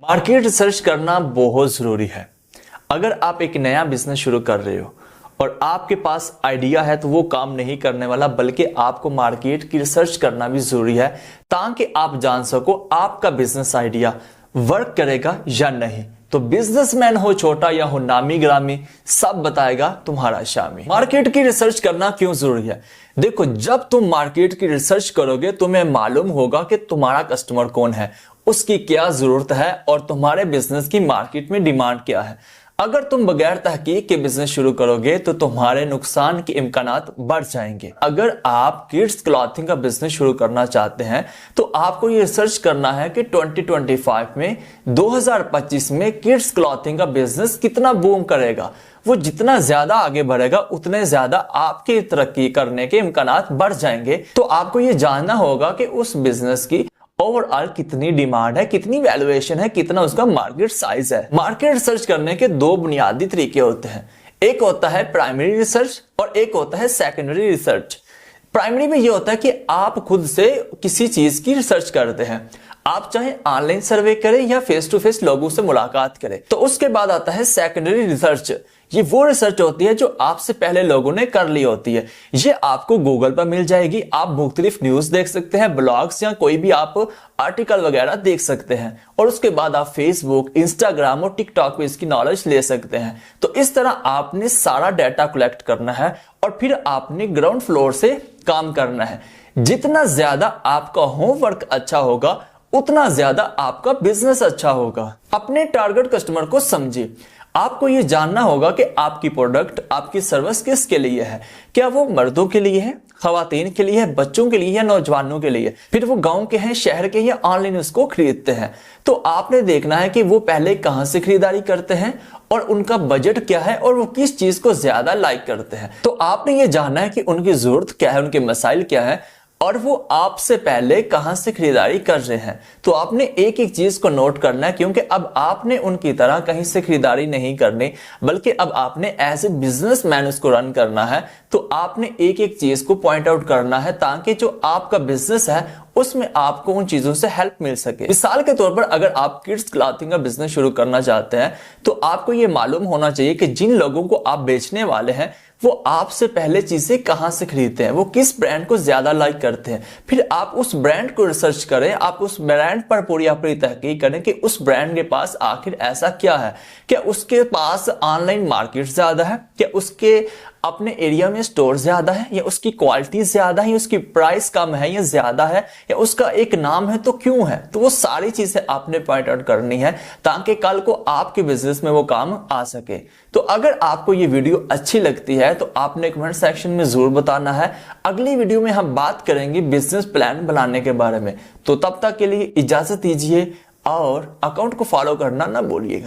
Market research करना बहुत जरूरी है। अगर आप एक नया बिजनेस शुरू कर रहे हो और आपके पास आइडिया है तो वो काम नहीं करने वाला, बल्कि आपको मार्केट की रिसर्च करना भी जरूरी है ताकि आप जान सको आपका बिजनेस आइडिया वर्क करेगा या नहीं। तो बिजनेसमैन हो छोटा या हो नामी ग्रामी, सब बताएगा तुम्हारा शामी। मार्केट की रिसर्च करना क्यों जरूरी है? देखो, जब तुम मार्केट की रिसर्च करोगे तुम्हें मालूम होगा कि तुम्हारा कस्टमर कौन है, उसकी क्या जरूरत है और तुम्हारे बिजनेस की मार्केट में डिमांड क्या है। अगर तुम बगैर तहकीक के बिजनेस शुरू करोगे तो तुम्हारे नुकसान के इम्कानात बढ़ जाएंगे। अगर आप किड्स क्लॉथिंग का बिजनेस शुरू करना चाहते हैं तो आपको ये रिसर्च करना है कि 2025 में 2025 में किड्स क्लॉथिंग का बिजनेस कितना बूम करेगा। वो जितना ज्यादा आगे बढ़ेगा उतने ज्यादा आपकी तरक्की करने के इम्कानात बढ़ जाएंगे। तो आपको ये जानना होगा कि उस बिजनेस की ओवरऑल कितनी डिमांड है, कितनी वैल्यूएशन है, कितना उसका मार्केट साइज है। मार्केट रिसर्च करने के दो बुनियादी तरीके होते हैं। एक होता है प्राइमरी रिसर्च और एक होता है सेकेंडरी रिसर्च। प्राइमरी में ये होता है कि आप खुद से किसी चीज की रिसर्च करते हैं, आप चाहे ऑनलाइन सर्वे करें या फेस टू फेस लोगों से मुलाकात करें। तो उसके बाद आता है सेकेंडरी रिसर्च। ये वो रिसर्च होती है जो आपसे पहले लोगों ने कर ली होती है। ये आपको गूगल पर मिल जाएगी, आप मुख्तलिफ न्यूज देख सकते हैं, ब्लॉग्स या कोई भी आप आर्टिकल वगैरह देख सकते हैं और उसके बाद आप फेसबुक, इंस्टाग्राम और टिकटॉक पे इसकी नॉलेज ले सकते हैं। तो इस तरह आपने सारा डाटा कलेक्ट करना है और फिर आपने ग्राउंड फ्लोर से काम करना है। जितना ज्यादा आपका होमवर्क अच्छा होगा उतना ज्यादा आपका बिजनेस अच्छा होगा। अपने टारगेट कस्टमर को समझिए। आपको यह जानना होगा कि आपकी प्रोडक्ट, आपकी सर्विस किसके लिए है। क्या वो मर्दों के लिए है, खवातीन के लिए है, बच्चों के लिए या नौजवानों के लिए, फिर वो गांव के हैं, शहर के, या ऑनलाइन उसको खरीदते हैं। तो आपने देखना है कि वो पहले कहां से खरीदारी करते हैं और उनका बजट क्या है और वो किस चीज को ज्यादा लाइक करते हैं। तो आपने ये जानना है कि उनकी जरूरत क्या है, उनके मसाइल क्या है और वो आपसे पहले कहां से खरीदारी कर रहे हैं। तो आपने एक एक चीज को नोट करना है, क्योंकि अब आपने उनकी तरह कहीं से खरीदारी नहीं करनी, बल्कि अब आपने एज ए बिजनेसमैन उसको रन करना है। तो आपने एक एक चीज को पॉइंट आउट करना है ताकि जो आपका बिजनेस है उसमें आपको उन चीजों से हेल्प मिल सके। मिसाल के तौर पर अगर आप किड्स क्लॉथिंग का बिजनेस शुरू करना चाहते हैं तो आपको यह मालूम होना चाहिए कि जिन लोगों को आप बेचने वाले हैं वो आपसे पहले चीजें कहां से खरीदते हैं, वो किस ब्रांड को ज्यादा लाइक करते हैं। फिर आप उस ब्रांड को रिसर्च करें, आप उस ब्रांड पर पूरी अपनी तहकीक करें कि उस ब्रांड के पास आखिर ऐसा क्या है। क्या उसके पास ऑनलाइन मार्केट ज्यादा है, क्या उसके अपने एरिया में स्टोर ज्यादा है, या उसकी क्वालिटी ज्यादा है, या उसकी प्राइस कम है या ज्यादा है, या उसका एक नाम है तो क्यों है। तो वो सारी चीजें आपने पॉइंट आउट करनी है ताकि कल को आपके बिजनेस में वो काम आ सके। तो अगर आपको ये वीडियो अच्छी लगती है तो आपने कमेंट सेक्शन में जरूर बताना है। अगली वीडियो में हम बात करेंगे बिजनेस प्लान बनाने के बारे में। तो तब तक के लिए इजाजत दीजिए और अकाउंट को फॉलो करना ना भूलिएगा।